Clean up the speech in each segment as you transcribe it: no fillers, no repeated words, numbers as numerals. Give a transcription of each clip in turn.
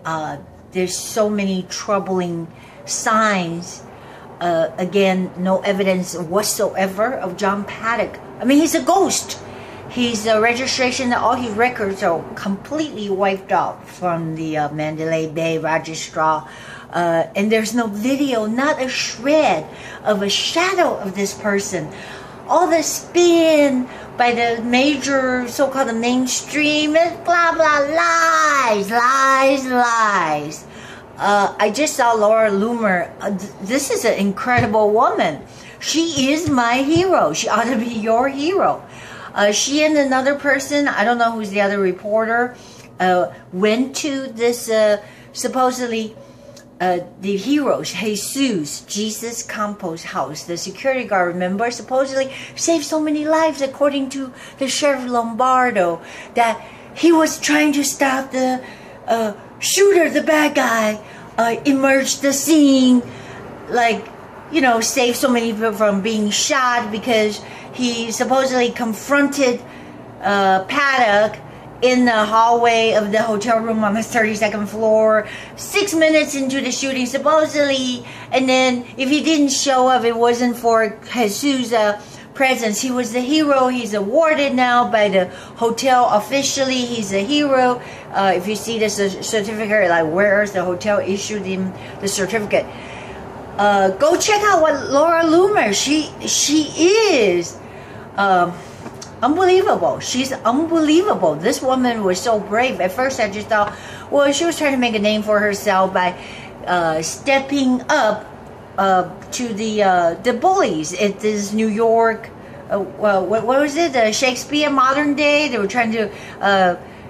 died. There's so many troubling signs. Again, no evidence whatsoever of John Paddock. I mean, he's a ghost. His registration, all his records are completely wiped out from the Mandalay Bay registrar. And there's no video, not a shred of a shadow of this person. All the spin by the major so-called mainstream, blah, blah, lies, lies, lies. I just saw Laura Loomer. This is an incredible woman. She is my hero. She ought to be your hero. She and another person, I don't know who's the other reporter, went to this supposedly the heroes, Jesus Campos' house. The security guard, remember, supposedly saved so many lives, according to the Sheriff Lombardo, that he was trying to stop the shooter, the bad guy, emerged the scene, like, you know, saved so many people from being shot because he supposedly confronted Paddock in the hallway of the hotel room on the 32nd floor, 6 minutes into the shooting, supposedly, and then if he didn't show up, it wasn't for Jesus' presence. He was the hero. He's awarded now by the hotel officially. He's a hero. If you see the certificate, like, where's the hotel issued him the certificate? Go check out what Laura Loomer, she is unbelievable. She's unbelievable. This woman was so brave. At first I just thought, well, she was trying to make a name for herself by stepping up to the bullies at this New York, what was it, Shakespeare modern day. They were trying to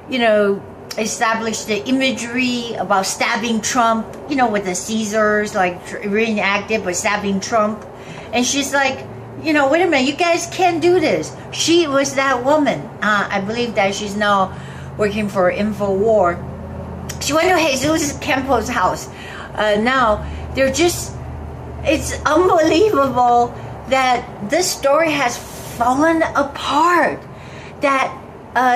you know, establish the imagery about stabbing Trump, you know, with the Caesars, like reenacted, but stabbing Trump. And she's like, you know, wait a minute, you guys can't do this. She was that woman. I believe that she's now working for InfoWar. She went to Jesus Campos' house. Now, they're just, it's unbelievable that this story has fallen apart. That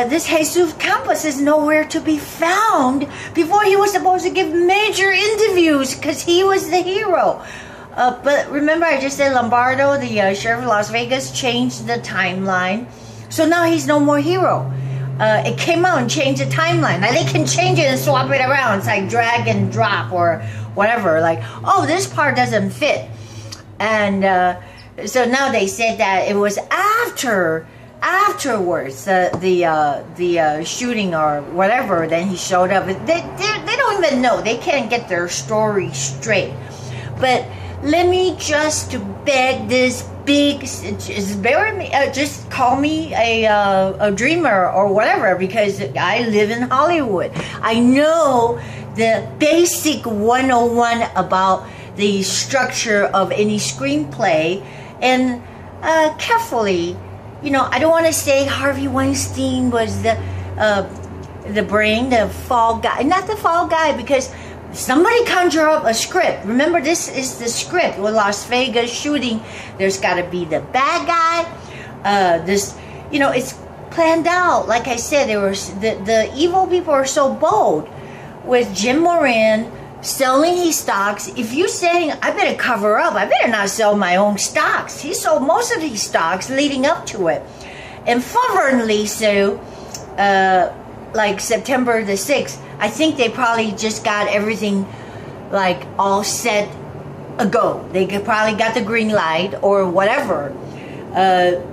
this Jesus Campos is nowhere to be found before he was supposed to give major interviews because he was the hero. But remember, I just said Lombardo, the sheriff of Las Vegas, changed the timeline. So now he's no more hero. It came out and changed the timeline. Now they can change it and swap it around. It's like drag and drop or whatever. Like, oh, this part doesn't fit. And so now they said that it was afterwards, the shooting or whatever, then he showed up. They don't even know. They can't get their story straight. But let me just beg this big, just call me a dreamer or whatever, because I live in Hollywood. I know the basic 101 about the structure of any screenplay, and carefully, you know, I don't want to say Harvey Weinstein was the brain, the fall guy. Not the fall guy, because somebody conjure up a script. Remember, this is the script with Las Vegas shooting. There's got to be the bad guy. This, you know, it's planned out. Like I said, there was the evil people are so bold with Jim Moran selling his stocks. If you're saying, I better cover up, I better not sell my own stocks. He sold most of his stocks leading up to it. And fervently so, like September the 6th, I think they probably just got everything like all set a go. They probably got the green light or whatever.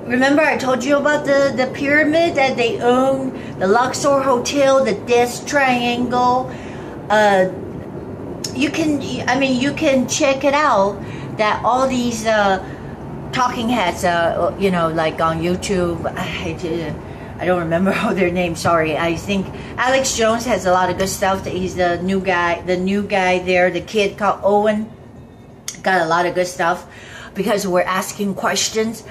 Remember I told you about the pyramid that they own, the Luxor Hotel, the Death Triangle. You can check it out, that all these talking heads, you know, like on YouTube, I don't remember all their names, sorry. I think Alex Jones has a lot of good stuff. He's the new guy there, the kid called Owen, got a lot of good stuff because we're asking questions.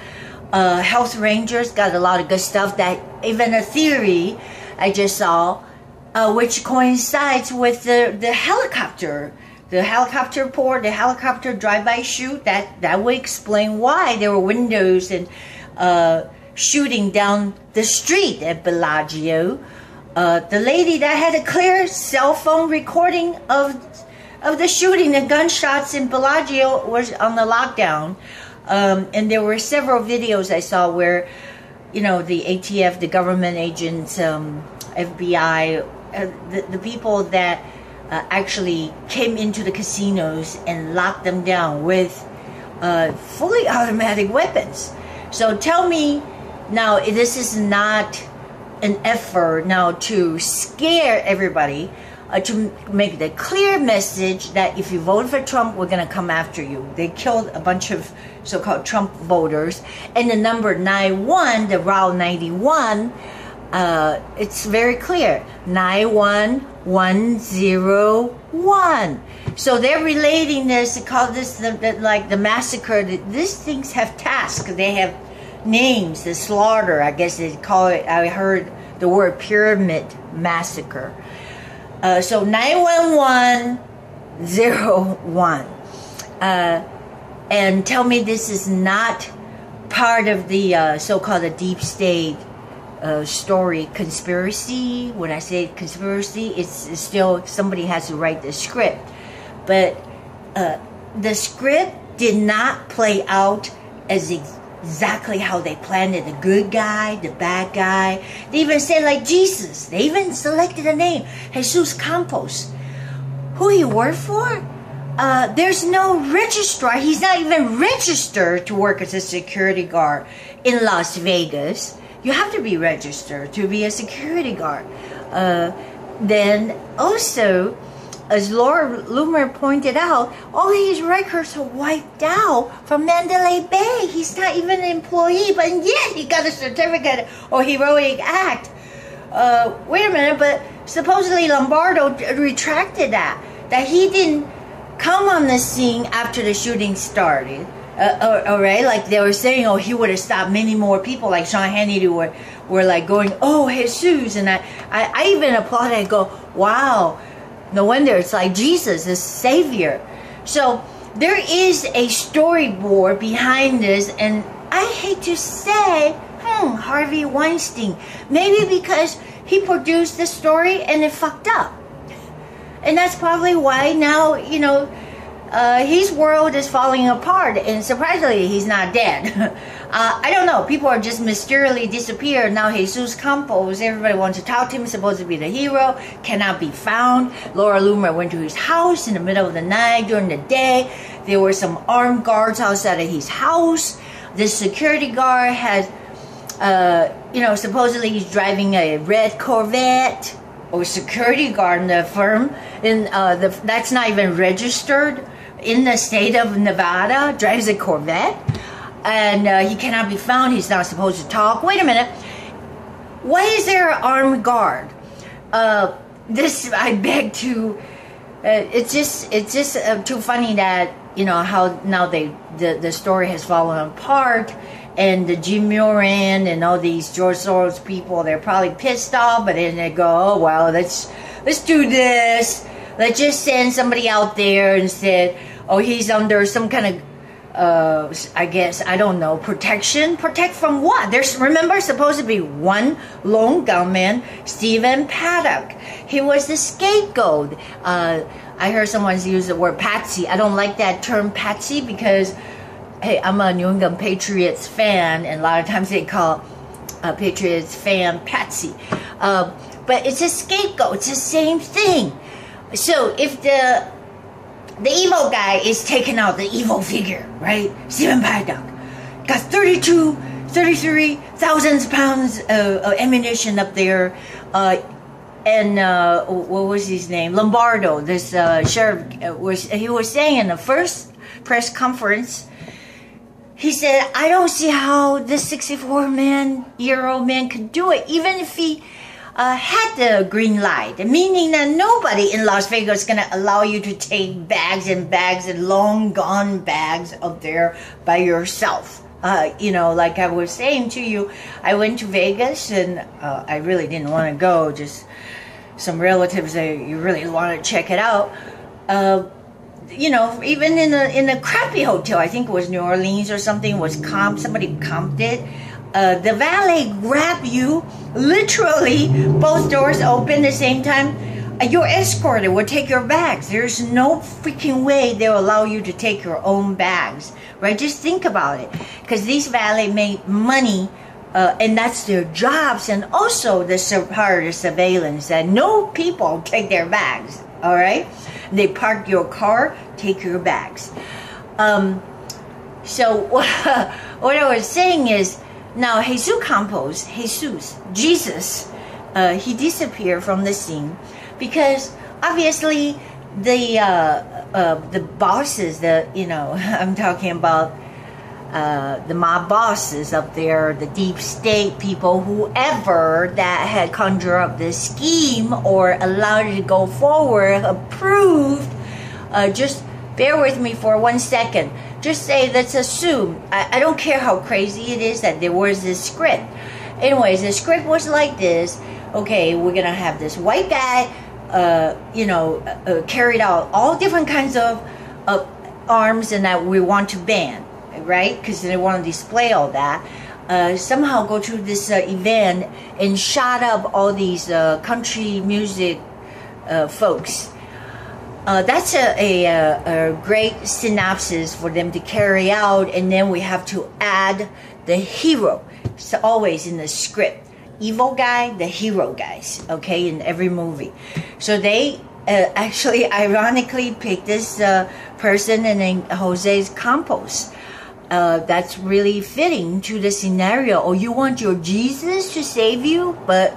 Health Rangers got a lot of good stuff, that even a theory I just saw, which coincides with the helicopter. The helicopter report, the helicopter drive-by shoot, that would explain why there were windows and shooting down the street at Bellagio. The lady that had a clear cell phone recording of the shooting, the gunshots in Bellagio, was on the lockdown. And there were several videos I saw where, you know, the ATF, the government agents, FBI, the people that actually came into the casinos and locked them down with fully automatic weapons. So tell me now, this is not an effort now to scare everybody, to make the clear message that if you vote for Trump, we're going to come after you. They killed a bunch of so-called Trump voters. And the number 91, the Route 91, it's very clear, 91101. So they're relating this, they call this like the massacre. These things have tasks, they have names, the slaughter, I guess they call it. I heard the word pyramid massacre. So 91101. And tell me this is not part of the so-called the deep state story conspiracy. When I say conspiracy, it's still somebody has to write the script. But the script did not play out as exactly how they planned it. The good guy, the bad guy. They even said like Jesus. They even selected a name, Jesus Campos. Who he worked for? There's no registrar. He's not even registered to work as a security guard in Las Vegas. You have to be registered to be a security guard. Then also, as Loomer pointed out, all his records are wiped out from Mandalay Bay. He's not even an employee, but yet he got a certificate or heroic act. Wait a minute, but supposedly Lombardo retracted that he didn't come on the scene after the shooting started. All right, like they were saying, oh, he would have stopped many more people, like Sean Hannity were like going, oh, Jesus, and I even applauded and go, wow, no wonder it's like Jesus, the Savior. So there is a storyboard behind this, and I hate to say, Harvey Weinstein, maybe because he produced the story and it fucked up. And that's probably why now, you know, his world is falling apart, and surprisingly, he's not dead. I don't know. People are just mysteriously disappeared. Now, Jesus Campos, everybody wants to talk to him, supposed to be the hero, cannot be found. Laura Loomer went to his house in the middle of the night, during the day. There were some armed guards outside of his house. The security guard had, you know, supposedly he's driving a red Corvette, or security guard in the firm, and that's not even registered in the state of Nevada, drives a Corvette, and he cannot be found. He's not supposed to talk. Wait a minute. Why is there an armed guard? This, I beg to, it's just too funny that, you know, how now the story has fallen apart, and the Jim Moran and all these George Soros people, they're probably pissed off, but then they go, oh, well, let's do this. Let's just send somebody out there and said, oh, he's under some kind of, I guess, I don't know, protection? Protect from what? There's, remember, supposed to be one lone gunman, Stephen Paddock. He was the scapegoat. I heard someone use the word patsy. I don't like that term patsy because, hey, I'm a New England Patriots fan, and a lot of times they call a Patriots fan patsy. But it's a scapegoat. It's the same thing. So if the evil guy is taking out the evil figure, right? Stephen Paddock got 33,000 pounds of ammunition up there, and what was his name? Lombardo, this sheriff, he was saying in the first press conference, he said, I don't see how this 64-year-old man could do it, even if he had the green light, meaning that nobody in Las Vegas is going to allow you to take bags and bags and long gone bags up there by yourself. You know, like I was saying to you, I went to Vegas and I really didn't want to go, just some relatives, you really want to check it out. You know, even in a crappy hotel, I think it was New Orleans or something, was somebody comped it. the valet grab you, literally, both doors open at the same time. Your escorted will take your bags. There's no freaking way they'll allow you to take your own bags, right? Just think about it, because these valet make money, and that's their jobs, and also the part of the surveillance that no people take their bags. All right, they park your car, take your bags. So what I was saying is, now Jesus Campos, Jesus, he disappeared from the scene because obviously the bosses, I'm talking about the mob bosses up there, the deep state people, whoever that had conjured up this scheme or allowed it to go forward, approved. Just bear with me for 1 second. Just say, let's assume, I don't care how crazy it is, that there was this script. Anyways, the script was like this. Okay, we're gonna have this white guy, carried out all different kinds of arms and that we want to ban, right? Because they want to display all that. Somehow go to this event and shot up all these country music folks. That's a great synopsis for them to carry out, and then we have to add the hero. It's always in the script. Evil guy, the hero guys, okay, in every movie. So they actually ironically picked this person named Jesus Campos. That's really fitting to the scenario. Oh, you want your Jesus to save you? But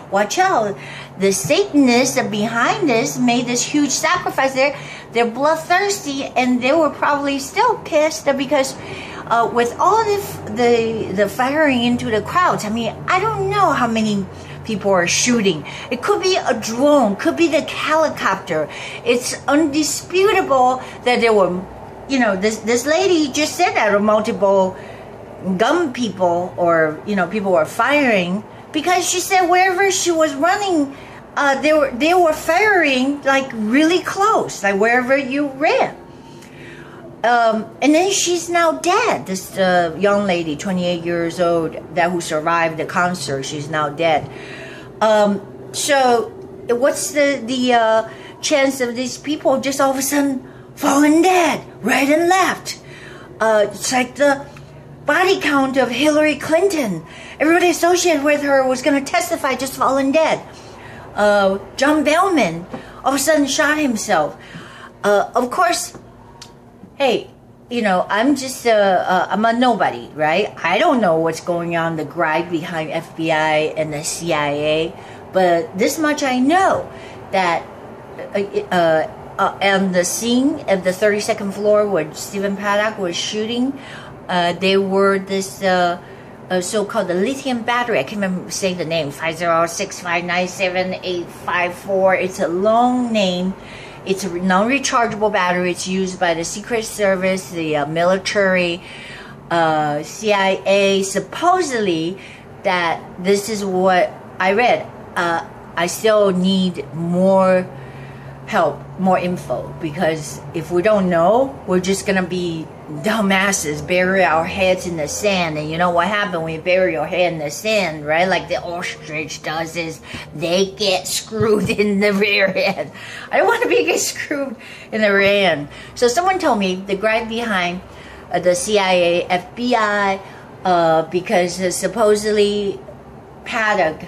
watch out. The Satanists behind this made this huge sacrifice. They're bloodthirsty, and they were probably still pissed because with all the firing into the crowds, I mean, I don't know how many people are shooting. It could be a drone, could be the helicopter. It's undisputable that there were, this lady just said that multiple gun people or, people were firing, because she said wherever she was running, they were firing like really close, like wherever you ran. And then she's now dead. This young lady, 28 years old, who survived the concert, she's now dead. So what's the chance of these people just all of a sudden falling dead right and left? It's like the body count of Hillary Clinton. Everybody associated with her was going to testify, just fallen dead. John Bellman all of a sudden shot himself. Of course, hey, I'm just I'm a nobody, right? I don't know what's going on, the gripe behind FBI and the CIA, but this much I know, that on the scene of the 32nd floor where Stephen Paddock was shooting, they were this so-called the lithium battery. I can't remember saying the name. 506597854. It's a long name. It's a non-rechargeable battery. It's used by the Secret Service, the military, CIA. Supposedly, that this is what I read. I still need more help, more info, because if we don't know, we're just gonna be dumbasses, bury our heads in the sand. And you know what happened when you bury your head in the sand, right? Like the ostrich does, is they get screwed in the rear end. I don't want to get screwed in the rear end. So someone told me the gripe behind the CIA, FBI, because supposedly Paddock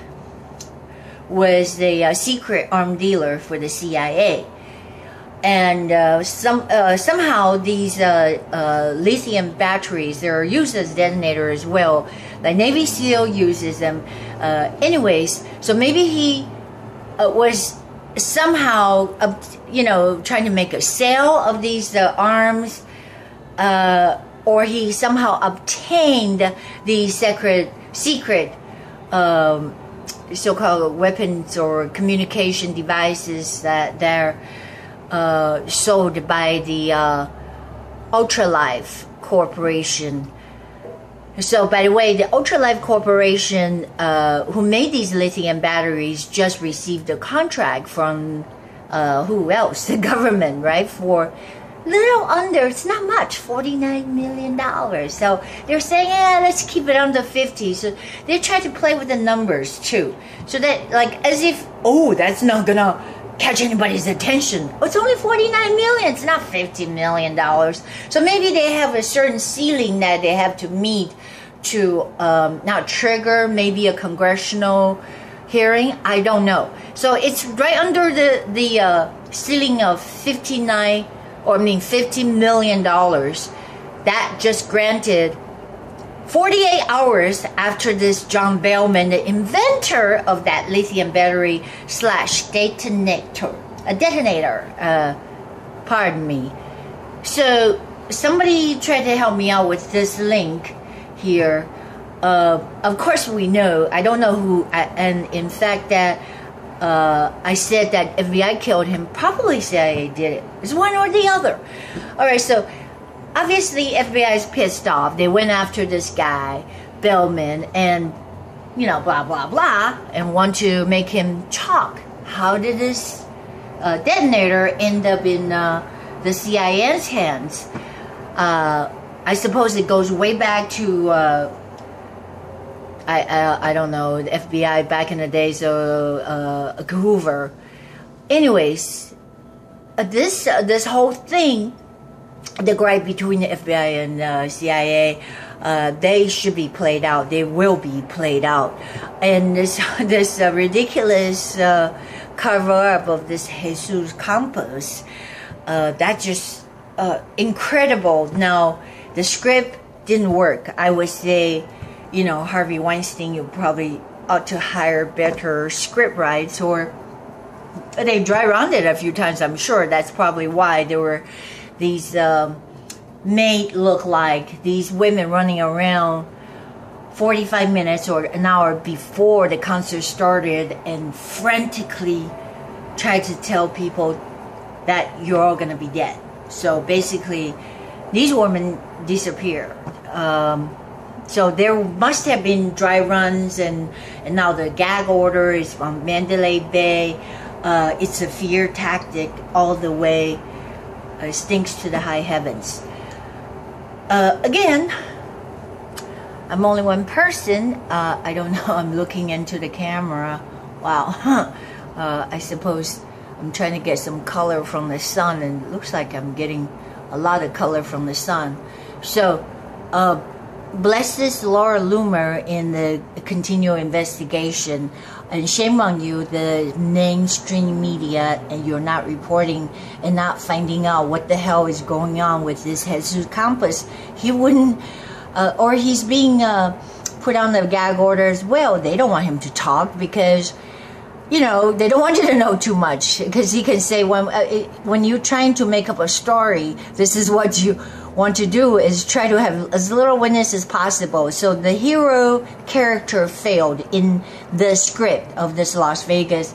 was the secret arm dealer for the CIA. And somehow these lithium batteries, they're used as detonator as well. The Navy SEAL uses them. Anyways, so maybe he was somehow, trying to make a sale of these arms, or he somehow obtained these secret so-called weapons or communication devices that they're sold by the Ultralife Corporation. So, by the way, the Ultralife Corporation, who made these lithium batteries, just received a contract from who else? The government, right? For little under, it's not much, $49 million. So they're saying, yeah, let's keep it under 50. So they try to play with the numbers too. So that, like, as if, oh, that's not gonna catch anybody's attention. Oh, it's only $49 million, it's not $50 million. So maybe they have a certain ceiling that they have to meet to not trigger maybe a congressional hearing. I don't know. So it's right under the ceiling of $50 million that just granted 48 hours after this John Bellman, the inventor of that lithium battery / detonator, pardon me. So somebody tried to help me out with this link here. Of course we know, I don't know who, and in fact that I said that FBI killed him, probably CIA did it. It's one or the other. Alright, so obviously FBI is pissed off. They went after this guy, Bellman, and, you know, blah, blah, blah, and want to make him talk. How did this detonator end up in the CIA's hands? I suppose it goes way back to I don't know, the FBI back in the days of Hoover. Anyways, this whole thing, the gripe between the FBI and CIA, they should be played out. They will be played out. And this ridiculous cover up of this Jesus Campos, that just incredible. Now, the script didn't work. I would say, you know, Harvey Weinstein, you probably ought to hire better script writers, or they dry run it a few times, I'm sure. That's probably why there were these made look like these women running around 45 minutes or an hour before the concert started and frantically tried to tell people that you're all going to be dead. So basically, these women disappeared. So there must have been dry runs, and now the gag order is from Mandalay Bay. It's a fear tactic all the way. Stinks to the high heavens. Again, I'm only one person. I don't know. I'm looking into the camera. Wow. I suppose I'm trying to get some color from the sun, and it looks like I'm getting a lot of color from the sun. So, bless this Laura Loomer in the continual investigation, and shame on you, the mainstream media, and you're not reporting and not finding out what the hell is going on with this Jesus Campos. He wouldn't, or he's being put on the gag order as well. They don't want him to talk because, you know, they don't want you to know too much, because he can say, when you're trying to make up a story, this is what you want to do, is try to have as little witness as possible. So the hero character failed in the script of this Las Vegas,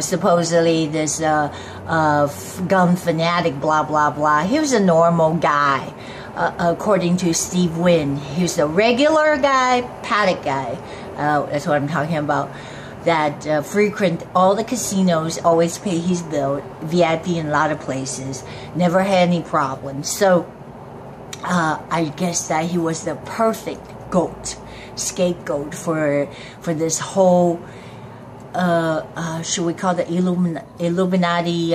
supposedly this gun fanatic, blah, blah, blah. He was a normal guy, according to Steve Wynn. He was a regular guy, paddock guy. That's what I'm talking about. That frequent all the casinos, always pay his bill, VIP in a lot of places, never had any problems. So I guess that he was the perfect scapegoat for this whole, should we call it Illuminati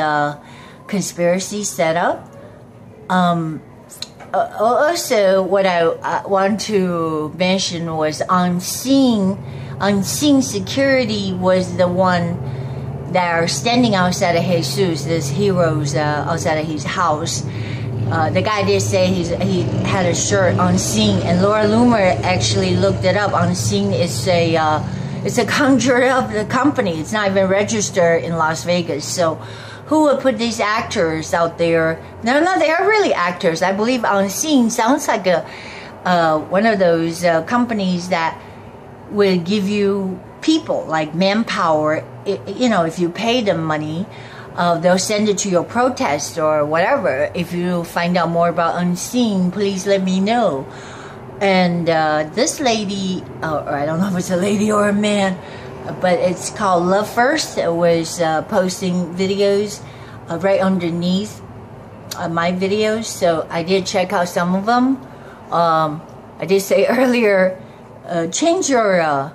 conspiracy setup. Also, what I want to mention was Unseen Security was the one that are standing outside of Jesus, this hero's outside of his house. The guy did say he had a shirt Unseen, and Laura Loomer actually looked it up. Unseen is it's a conjured up company. It's not even registered in Las Vegas. So who would put these actors out there? No, they are really actors. I believe Unseen sounds like one of those companies that will give you people, like manpower. You know, if you pay them money, they'll send it to your protest or whatever. If you find out more about Unseen, please let me know. And this lady, or I don't know if it's a lady or a man, but it's called Love First. It was posting videos right underneath my videos, so I did check out some of them. I did say earlier, change your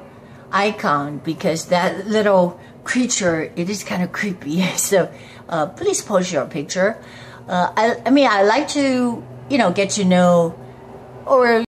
icon, because that little creature, it is kind of creepy. So please post your picture. I mean, I like to, you know, get to know, or